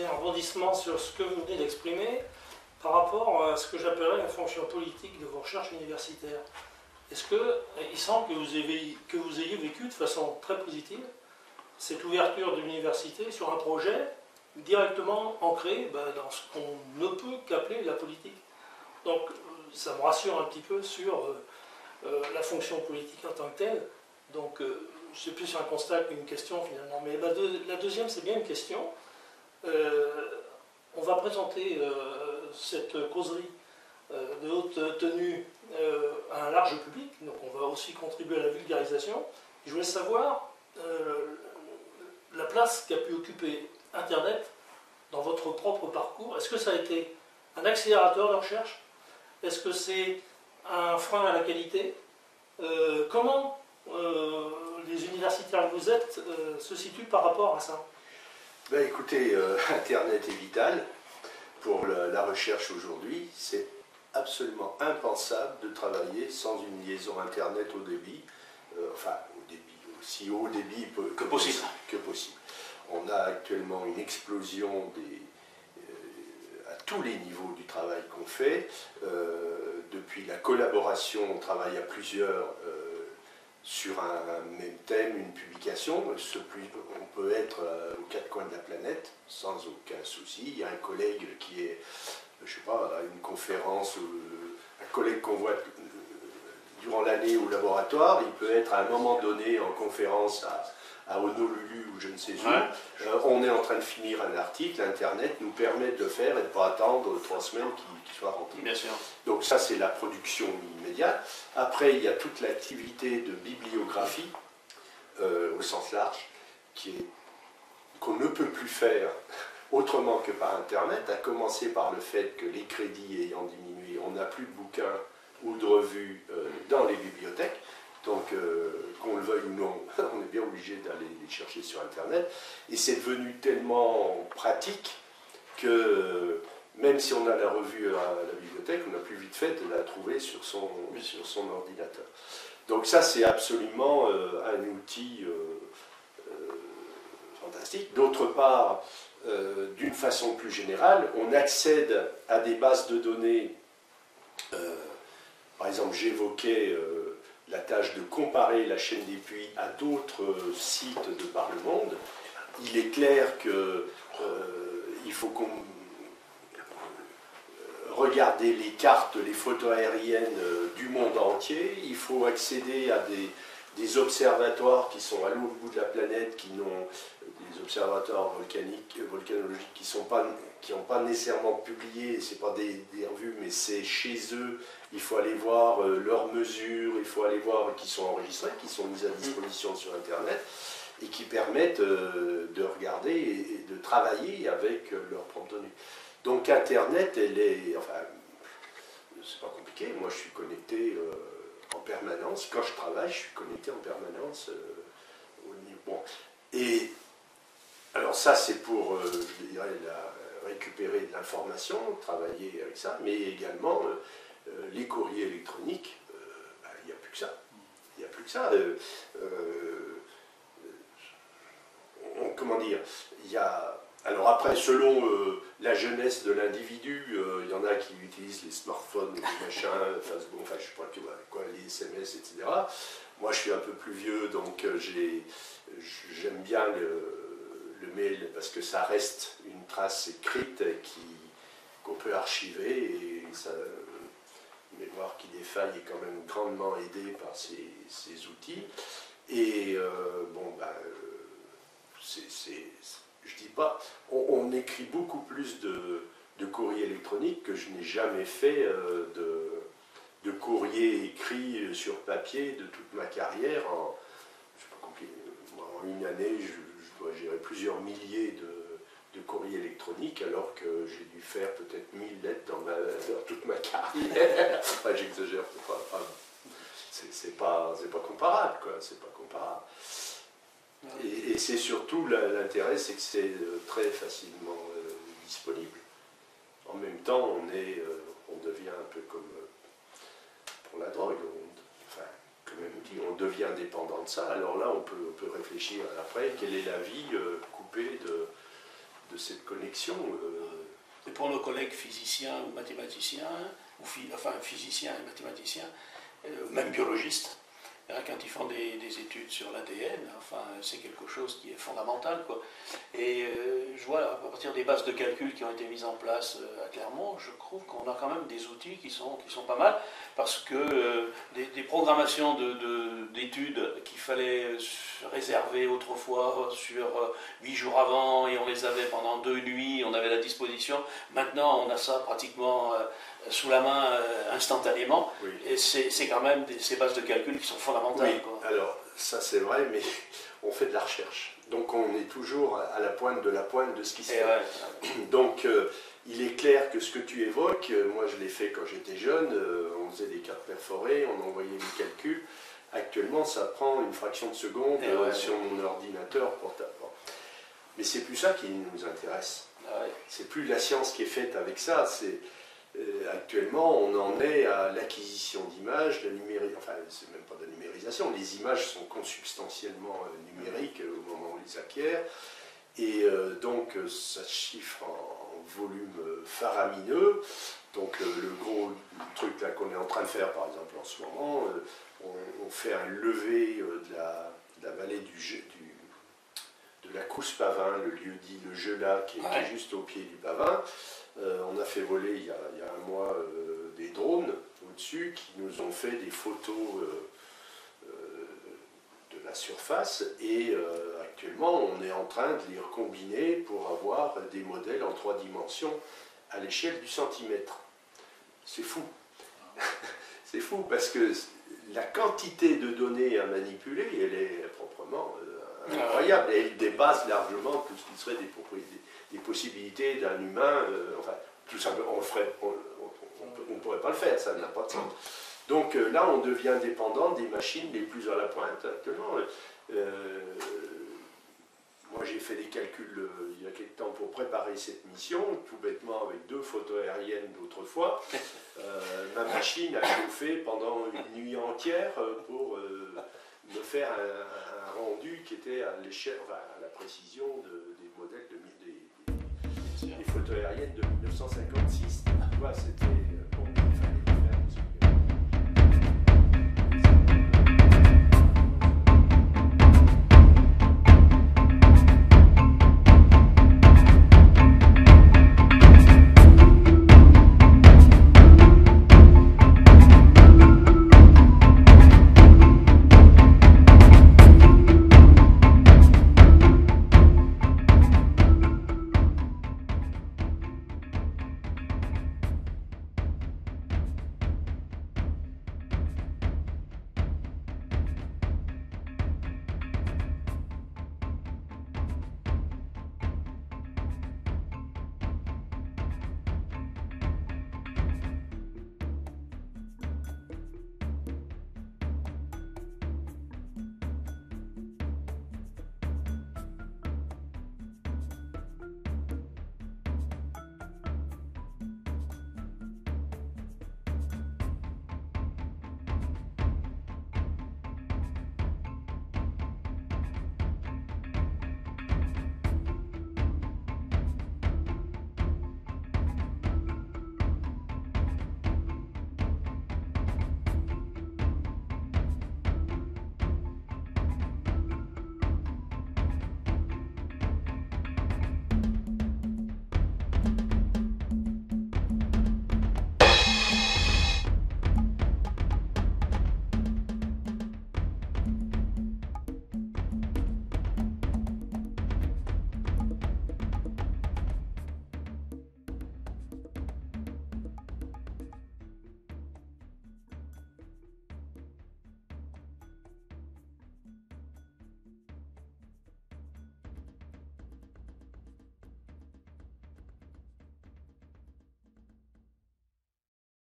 c'est un rebondissement sur ce que vous venez d'exprimer par rapport à ce que j'appellerais la fonction politique de vos recherches universitaires. Est-ce qu'il semble que vous ayez vécu de façon très positive cette ouverture de l'université sur un projet directement ancré dans ce qu'on ne peut qu'appeler la politique. Donc ça me rassure un petit peu sur la fonction politique en tant que telle. Donc c'est plus un constat qu'une question finalement. Mais la deuxième, c'est bien une question. On va présenter cette causerie de haute tenue à un large public, donc on va aussi contribuer à la vulgarisation. Je voulais savoir la place qu'a pu occuper Internet dans votre propre parcours. Est-ce que ça a été un accélérateur de recherche? Est-ce que c'est un frein à la qualité? Comment les universitaires que vous êtes se situent par rapport à ça? Ben, écoutez, Internet est vital pour la recherche aujourd'hui. C'est absolument impensable de travailler sans une liaison Internet au débit, enfin au débit, aussi haut débit que possible. On a actuellement une explosion à tous les niveaux du travail qu'on fait. Depuis la collaboration, on travaille à plusieurs sur un même thème, une publication. On peut être aux quatre coins de la planète sans aucun souci. Il y a un collègue qui est, je sais pas, à une conférence, un collègue qu'on voit durant l'année au laboratoire, il peut être à un moment donné en conférence à Honolulu ou je ne sais où. Ouais. On est en train de finir un article, Internet nous permet de le faire et de ne pas attendre 3 semaines qu'il soit rentré. Bien sûr. Donc ça c'est la production immédiate. Après il y a toute l'activité de bibliographie au sens large qu'on ne peut plus faire autrement que par Internet, à commencer par le fait que les crédits ayant diminué, on n'a plus de bouquins ou de revues dans les bibliothèques. Donc, qu'on le veuille ou non, on est bien obligé d'aller les chercher sur Internet. Et c'est devenu tellement pratique que même si on a la revue à la bibliothèque, on a plus vite fait de la trouver sur son ordinateur. Donc ça, c'est absolument un outil fantastique. D'autre part, d'une façon plus générale, on accède à des bases de données. Par exemple, j'évoquais la tâche de comparer la chaîne des puits à d'autres sites de par le monde. Il est clair qu'il faut qu'on regarder les cartes, les photos aériennes du monde entier. Il faut accéder à des observatoires qui sont à l'autre bout de la planète, des observatoires volcanologiques qui n'ont pas nécessairement publié, ce n'est pas des revues, mais c'est chez eux. Il faut aller voir leurs mesures, il faut aller voir qui sont enregistrées, qui sont mises à disposition sur Internet et qui permettent de regarder et de travailler avec leurs propres données. Donc Internet, c'est pas compliqué. Moi, je suis connecté en permanence. Quand je travaille, je suis connecté en permanence au niveau. Bon. Et alors ça, c'est pour, je dirais, récupérer de l'information, travailler avec ça, mais également les courriers électroniques, il n'y a plus que ça. Il n'y a plus que ça. Comment dire, il y a... Alors après, selon la jeunesse de l'individu, il y en a qui utilisent les smartphones, les machins, Facebook, enfin je sais pas quoi, les SMS, etc. Moi je suis un peu plus vieux, donc j'aime bien le mail parce que ça reste une trace écrite qu'on peut archiver et une mémoire qui défaille est quand même grandement aidée par ces outils. Et je dis pas, on écrit beaucoup plus de courriers électroniques que je n'ai jamais fait de courrier écrit sur papier de toute ma carrière. En une année, je dois gérer plusieurs milliers de courriers électroniques, alors que j'ai dû faire peut-être 1000 lettres dans toute ma carrière. Enfin, j'exagère, c'est pas comparable, quoi. C'est pas comparable. Et c'est surtout l'intérêt, c'est que c'est très facilement disponible. En même temps, on devient un peu comme pour la drogue, comme un outil, on devient dépendant de ça. Alors là, on peut réfléchir après, quelle est la vie coupée cette connexion. Et pour nos collègues physiciens ou mathématiciens, enfin physiciens et mathématiciens, même biologistes, quand ils font des études sur l'ADN, enfin, c'est quelque chose qui est fondamental, quoi. Et je vois, à partir des bases de calcul qui ont été mises en place à Clermont, je trouve qu'on a quand même des outils qui sont pas mal, parce que des programmations d'études qu'il fallait réserver autrefois sur 8 jours avant, et on les avait pendant 2 nuits, on avait la disposition. Maintenant, on a ça pratiquement sous la main instantanément, oui. Et c'est quand même ces bases de calcul qui sont fondamentales. Oui, quoi. Alors ça c'est vrai, mais on fait de la recherche. Donc on est toujours à la pointe de ce qui se fait. Ouais. Donc il est clair que ce que tu évoques, moi je l'ai fait quand j'étais jeune, on faisait des cartes perforées, on envoyait des calculs. Actuellement ça prend une fraction de seconde sur mon ordinateur portable. Mais c'est plus ça qui nous intéresse. Ah ouais. C'est plus la science qui est faite avec ça, actuellement, on en est à l'acquisition d'images, enfin, c'est même pas de la numérisation, les images sont consubstantiellement numériques au moment où on les acquiert, et donc ça chiffre en volume faramineux. Donc le gros truc là qu'on est en train de faire, par exemple, en ce moment, on fait un lever de la vallée de la Cousse-Pavin, le lieu dit le Gelat, qui est juste au pied du Pavin. On a fait voler il y a un mois des drones au-dessus qui nous ont fait des photos de la surface et actuellement on est en train de les recombiner pour avoir des modèles en 3 dimensions à l'échelle du centimètre. C'est fou. C'est fou parce que la quantité de données à manipuler, elle est proprement incroyable et elle dépasse largement tout ce qui serait des possibilités d'un humain, enfin, tout simplement, on ne pourrait pas le faire, ça n'a pas de sens. Donc là, on devient dépendant des machines les plus à la pointe actuellement. Moi, j'ai fait des calculs il y a quelque temps pour préparer cette mission, tout bêtement avec 2 photos aériennes d'autrefois. Ma machine a chauffé pendant une nuit entière pour me faire un rendu qui était à l'échelle, enfin, à la précision des modèles des photos aériennes de 1956. Tu vois, c'était